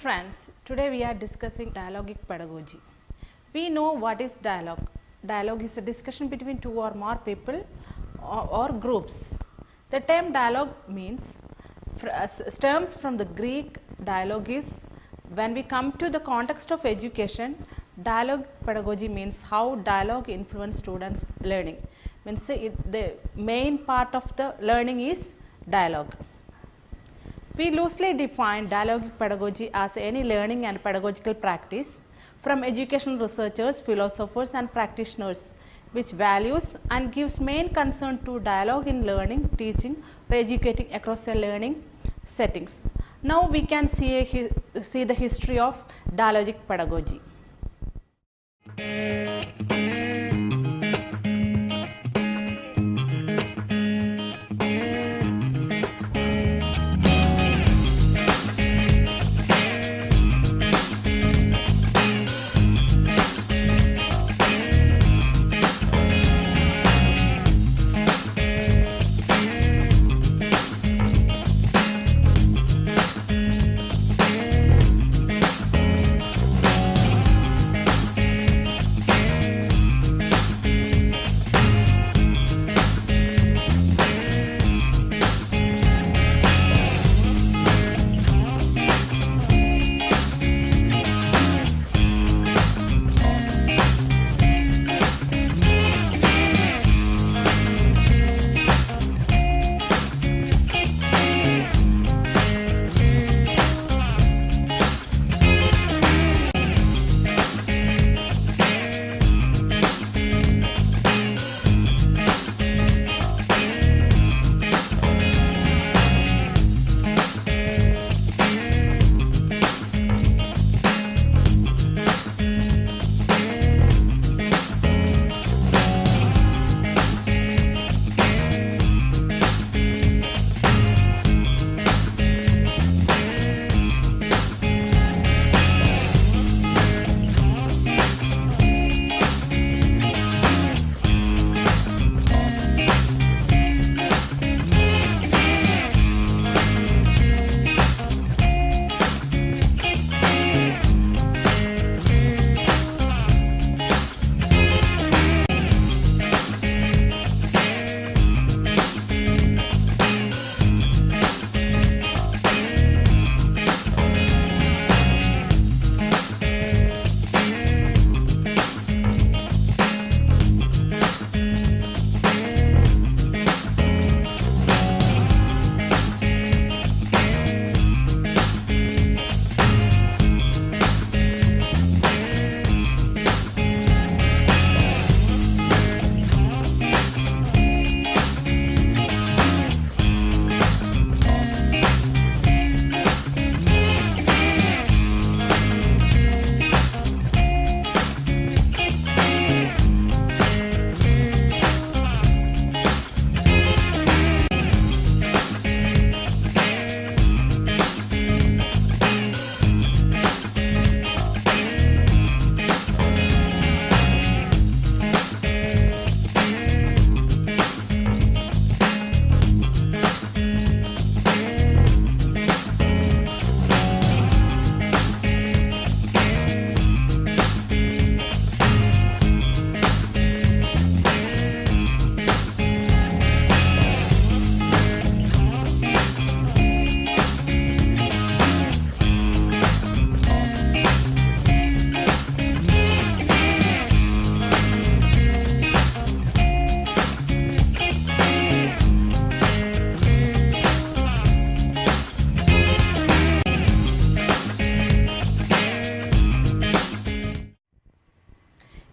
friends, today we are discussing dialogic pedagogy. We know what is dialogue. Dialogue is a discussion between two or more people or groups. The term dialogue stems from the Greek dialogis. When we come to the context of education, dialogue pedagogy means how dialogue influence students' learning. Means the main part of the learning is dialogue. We loosely define dialogic pedagogy as any learning and pedagogical practice from educational researchers, philosophers and practitioners which values and gives main concern to dialogue in learning, teaching or educating across a learning settings. Now we can see the history of dialogic pedagogy.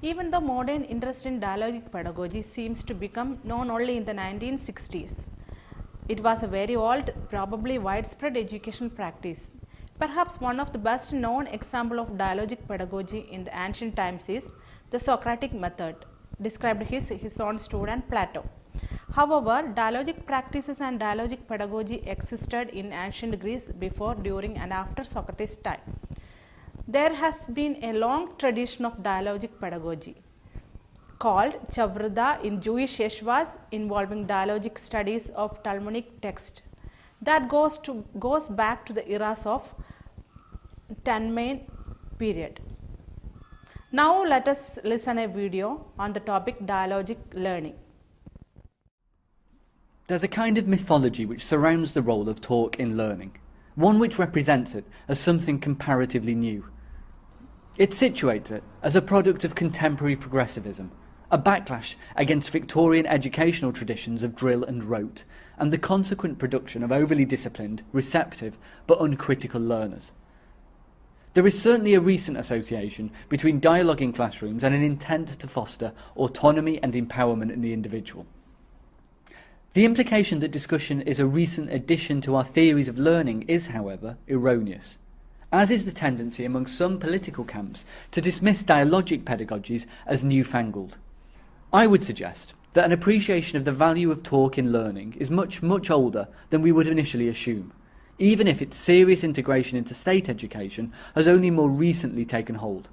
Even the modern interest in dialogic pedagogy seems to become known only in the 1960s. It was a very old, probably widespread educational practice. Perhaps one of the best known example of dialogic pedagogy in the ancient times is the Socratic method, described his own student Plato. However, dialogic practices and dialogic pedagogy existed in ancient Greece before, during and after Socrates' time. There has been a long tradition of dialogic pedagogy called Chavrida in Jewish yeshivas involving dialogic studies of Talmudic text that goes back to the eras of 10 main period. Now let us listen a video on the topic dialogic learning. There's a kind of mythology which surrounds the role of talk in learning, one which represents it as something comparatively new. It situates it as a product of contemporary progressivism, a backlash against Victorian educational traditions of drill and rote, and the consequent production of overly disciplined, receptive, but uncritical learners. There is certainly a recent association between dialogue in classrooms and an intent to foster autonomy and empowerment in the individual. The implication that discussion is a recent addition to our theories of learning is, however, erroneous, as is the tendency among some political camps to dismiss dialogic pedagogies as newfangled. I would suggest that an appreciation of the value of talk in learning is much, much older than we would initially assume, even if its serious integration into state education has only more recently taken hold.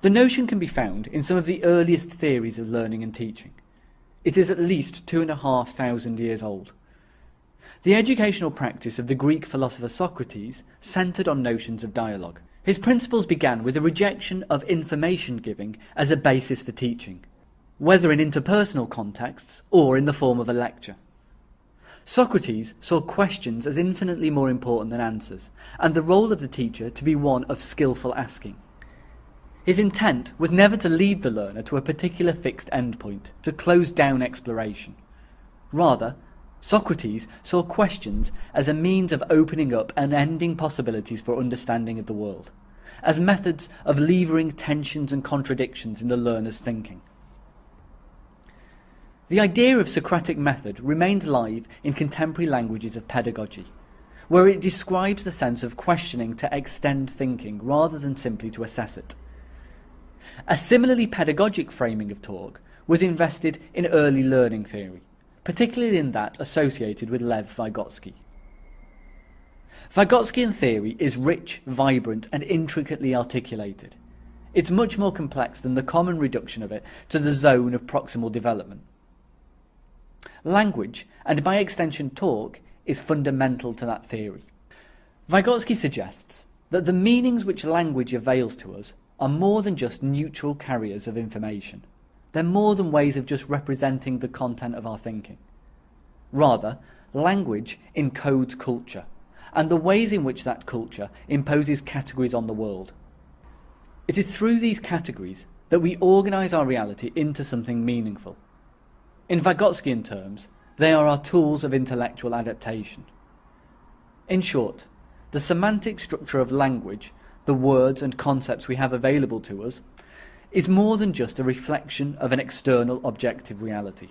The notion can be found in some of the earliest theories of learning and teaching. It is at least 2,500 years old. The educational practice of the Greek philosopher Socrates centred on notions of dialogue. His principles began with a rejection of information giving as a basis for teaching, whether in interpersonal contexts or in the form of a lecture. Socrates saw questions as infinitely more important than answers, and the role of the teacher to be one of skillful asking. His intent was never to lead the learner to a particular fixed endpoint, to close down exploration. Rather, Socrates saw questions as a means of opening up unending possibilities for understanding of the world, as methods of levering tensions and contradictions in the learner's thinking. The idea of Socratic method remains live in contemporary languages of pedagogy, where it describes the sense of questioning to extend thinking rather than simply to assess it. A similarly pedagogic framing of talk was invested in early learning theory, particularly in that associated with Lev Vygotsky. Vygotskyan theory is rich, vibrant, and intricately articulated. It's much more complex than the common reduction of it to the zone of proximal development. Language, and by extension talk, is fundamental to that theory. Vygotsky suggests that the meanings which language avails to us are more than just neutral carriers of information. They're more than ways of just representing the content of our thinking. Rather, language encodes culture, and the ways in which that culture imposes categories on the world. It is through these categories that we organise our reality into something meaningful. In Vygotskyan terms, they are our tools of intellectual adaptation. In short, the semantic structure of language, the words and concepts we have available to us, is more than just a reflection of an external objective reality.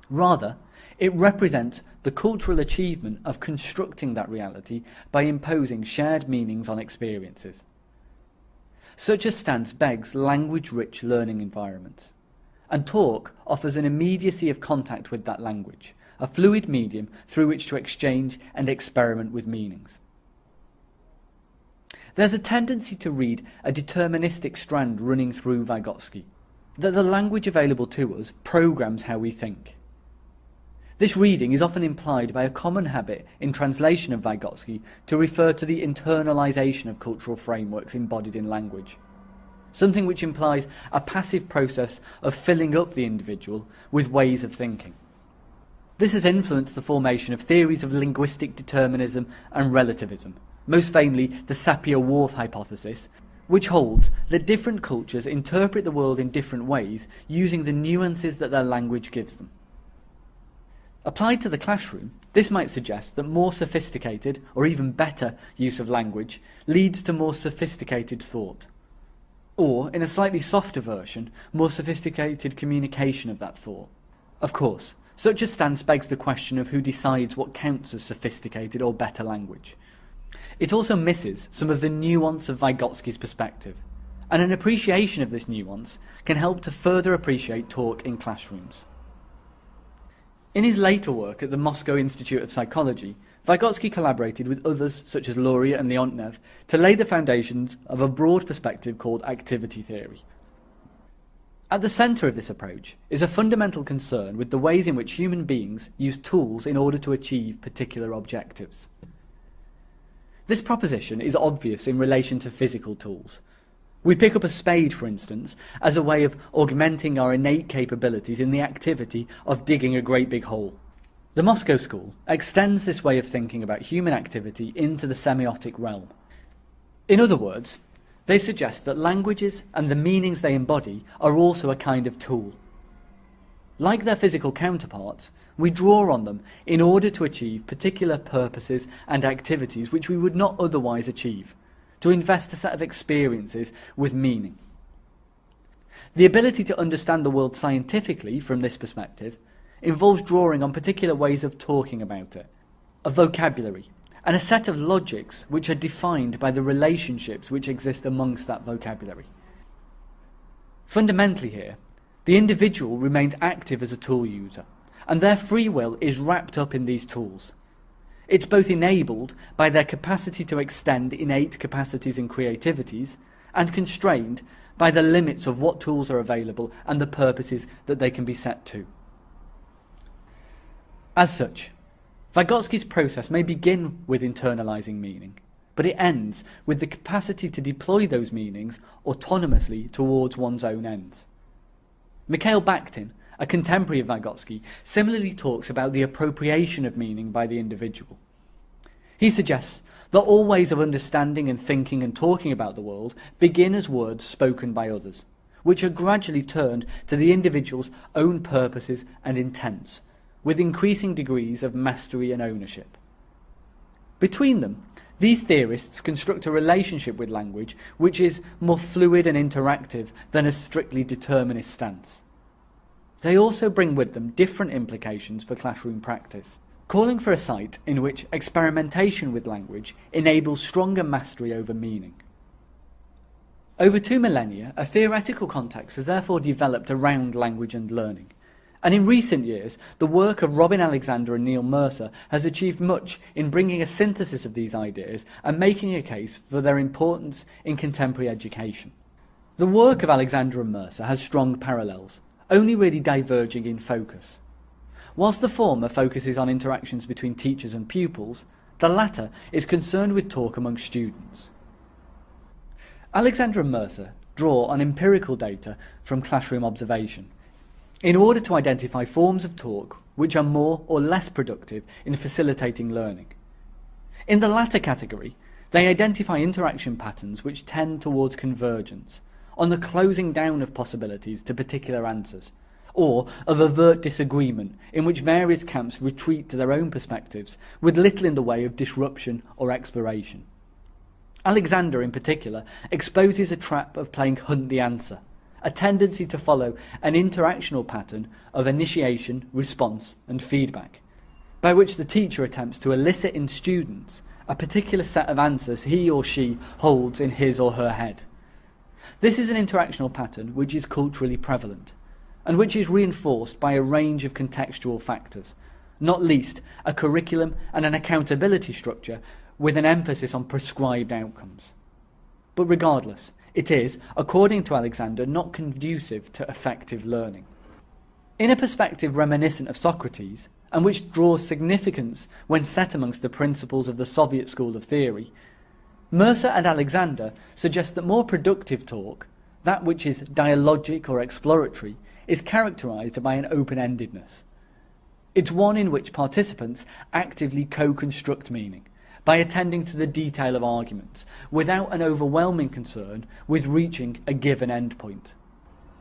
Rather, it represents the cultural achievement of constructing that reality by imposing shared meanings on experiences. Such a stance begs language-rich learning environments, and talk offers an immediacy of contact with that language, a fluid medium through which to exchange and experiment with meanings. There's a tendency to read a deterministic strand running through Vygotsky, that the language available to us programs how we think. This reading is often implied by a common habit in translation of Vygotsky to refer to the internalisation of cultural frameworks embodied in language, something which implies a passive process of filling up the individual with ways of thinking. This has influenced the formation of theories of linguistic determinism and relativism, most famously the Sapir-Whorf hypothesis, which holds that different cultures interpret the world in different ways using the nuances that their language gives them. Applied to the classroom, this might suggest that more sophisticated, or even better, use of language leads to more sophisticated thought. Or, in a slightly softer version, more sophisticated communication of that thought. Of course, such a stance begs the question of who decides what counts as sophisticated or better language. It also misses some of the nuance of Vygotsky's perspective, and an appreciation of this nuance can help to further appreciate talk in classrooms. In his later work at the Moscow Institute of Psychology, Vygotsky collaborated with others such as Luria and Leontiev to lay the foundations of a broad perspective called activity theory. At the centre of this approach is a fundamental concern with the ways in which human beings use tools in order to achieve particular objectives. This proposition is obvious in relation to physical tools. We pick up a spade, for instance, as a way of augmenting our innate capabilities in the activity of digging a great big hole. The Moscow School extends this way of thinking about human activity into the semiotic realm. In other words, they suggest that languages and the meanings they embody are also a kind of tool. Like their physical counterparts, we draw on them in order to achieve particular purposes and activities which we would not otherwise achieve, to invest a set of experiences with meaning. The ability to understand the world scientifically from this perspective involves drawing on particular ways of talking about it, a vocabulary, and a set of logics which are defined by the relationships which exist amongst that vocabulary. Fundamentally here, the individual remains active as a tool user, and their free will is wrapped up in these tools. It's both enabled by their capacity to extend innate capacities and creativities, and constrained by the limits of what tools are available and the purposes that they can be set to. As such, Vygotsky's process may begin with internalizing meaning, but it ends with the capacity to deploy those meanings autonomously towards one's own ends. Mikhail Bakhtin, a contemporary of Vygotsky, similarly talks about the appropriation of meaning by the individual. He suggests that all ways of understanding and thinking and talking about the world begin as words spoken by others, which are gradually turned to the individual's own purposes and intents, with increasing degrees of mastery and ownership. Between them, these theorists construct a relationship with language which is more fluid and interactive than a strictly determinist stance. They also bring with them different implications for classroom practice, calling for a site in which experimentation with language enables stronger mastery over meaning. Over 2 millennia, a theoretical context has therefore developed around language and learning. And in recent years, the work of Robin Alexander and Neil Mercer has achieved much in bringing a synthesis of these ideas and making a case for their importance in contemporary education. The work of Alexander and Mercer has strong parallels, only really diverging in focus. Whilst the former focuses on interactions between teachers and pupils, the latter is concerned with talk among students. Alexander and Mercer draw on empirical data from classroom observation, in order to identify forms of talk which are more or less productive in facilitating learning. In the latter category, they identify interaction patterns which tend towards convergence, on the closing down of possibilities to particular answers, or of overt disagreement in which various camps retreat to their own perspectives with little in the way of disruption or exploration. Alexander, in particular, exposes a trap of playing hunt the answer, a tendency to follow an interactional pattern of initiation, response and feedback, by which the teacher attempts to elicit in students a particular set of answers he or she holds in his or her head. This is an interactional pattern which is culturally prevalent, and which is reinforced by a range of contextual factors, not least a curriculum and an accountability structure with an emphasis on prescribed outcomes. But regardless, it is, according to Alexander, not conducive to effective learning. In a perspective reminiscent of Socrates, and which draws significance when set amongst the principles of the Soviet school of theory, Mercer and Alexander suggest that more productive talk, that which is dialogic or exploratory, is characterized by an open-endedness. It's one in which participants actively co-construct meaning, by attending to the detail of arguments, without an overwhelming concern with reaching a given endpoint,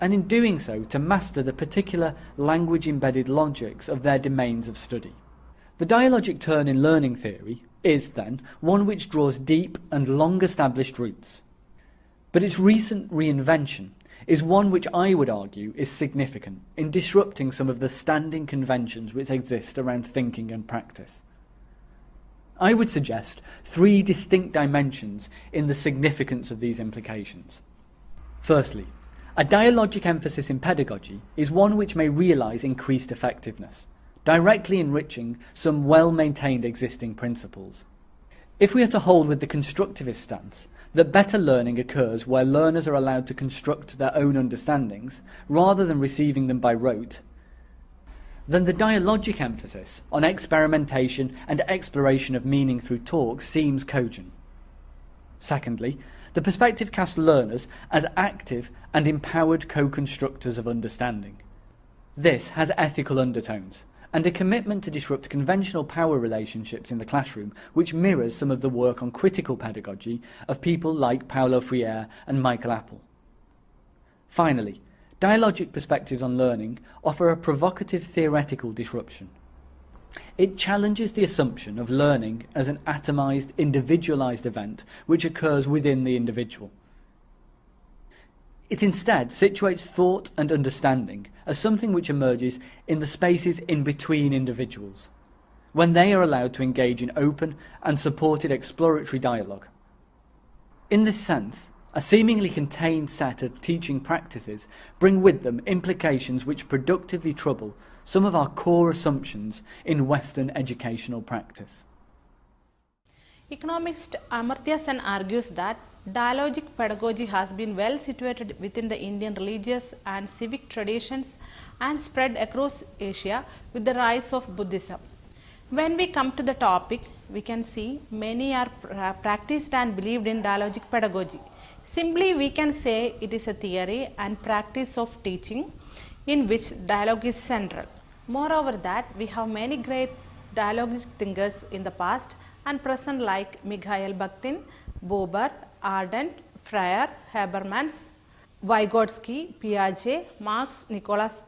and in doing so to master the particular language-embedded logics of their domains of study. The dialogic turn in learning theory is, then, one which draws deep and long-established roots, but its recent reinvention is one which I would argue is significant in disrupting some of the standing conventions which exist around thinking and practice. I would suggest 3 distinct dimensions in the significance of these implications. Firstly, a dialogic emphasis in pedagogy is one which may realise increased effectiveness, directly enriching some well-maintained existing principles. If we are to hold with the constructivist stance that better learning occurs where learners are allowed to construct their own understandings rather than receiving them by rote, then the dialogic emphasis on experimentation and exploration of meaning through talk seems cogent. Secondly, the perspective casts learners as active and empowered co-constructors of understanding. This has ethical undertones and a commitment to disrupt conventional power relationships in the classroom, which mirrors some of the work on critical pedagogy of people like Paulo Freire and Michael Appel. Finally, dialogic perspectives on learning offer a provocative theoretical disruption. It challenges the assumption of learning as an atomised, individualised event which occurs within the individual. It instead situates thought and understanding as something which emerges in the spaces in between individuals, when they are allowed to engage in open and supported exploratory dialogue. In this sense, a seemingly contained set of teaching practices bring with them implications which productively trouble some of our core assumptions in Western educational practice. Economist Amartya Sen argues that dialogic pedagogy has been well situated within the Indian religious and civic traditions and spread across Asia with the rise of Buddhism. When we come to the topic, we can see many are practiced and believed in dialogic pedagogy. Simply, we can say it is a theory and practice of teaching in which dialogue is central. Moreover, that we have many great dialogic thinkers in the past and present like Mikhail Bakhtin, Bober, Ardent, Freire, Habermas, Vygotsky, Piaget, Marx, Nicholas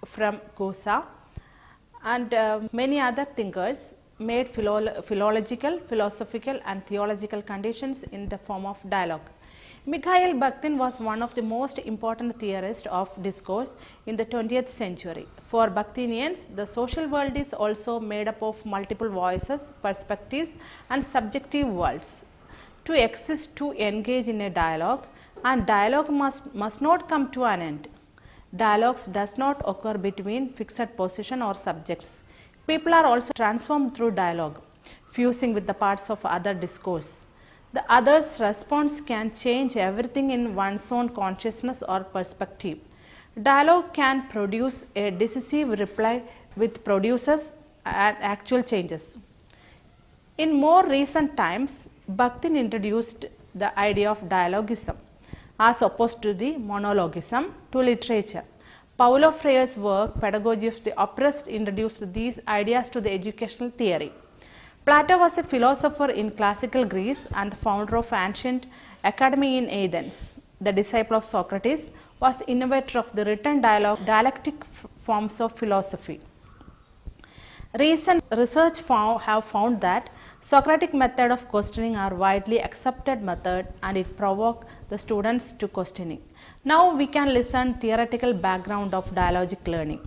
from Kosa, and many other thinkers made philological, philosophical and theological conditions in the form of dialogue. Mikhail Bakhtin was one of the most important theorists of discourse in the 20th century. For Bakhtinians, the social world is also made up of multiple voices, perspectives and subjective worlds. To exist, to engage in a dialogue, and dialogue must not come to an end. Dialogues does not occur between fixed position or subjects. People are also transformed through dialogue, fusing with the parts of other discourse. The other's response can change everything in one's own consciousness or perspective. Dialogue can produce a decisive reply which produces actual changes. In more recent times, Bakhtin introduced the idea of dialogism as opposed to the monologism to literature. Paulo Freire's work, Pedagogy of the Oppressed, introduced these ideas to the educational theory. Plato was a philosopher in classical Greece and the founder of ancient academy in Athens. The disciple of Socrates was the innovator of the written dialectic forms of philosophy. Recent research have found that Socratic method of questioning are widely accepted method and it provoke the students to questioning. Now we can listen theoretical background of dialogic learning.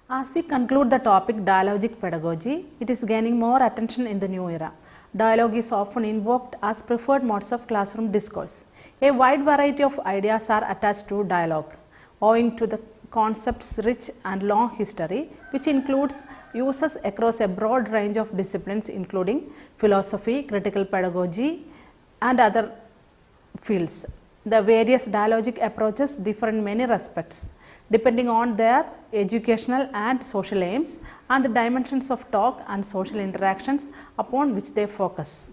As we conclude the topic dialogic pedagogy, it is gaining more attention in the new era. Dialogue is often invoked as preferred modes of classroom discourse. A wide variety of ideas are attached to dialogue, owing to the concept's rich and long history, which includes uses across a broad range of disciplines including philosophy, critical pedagogy, and other fields. The various dialogic approaches differ in many respects, depending on their educational and social aims and the dimensions of talk and social interactions upon which they focus.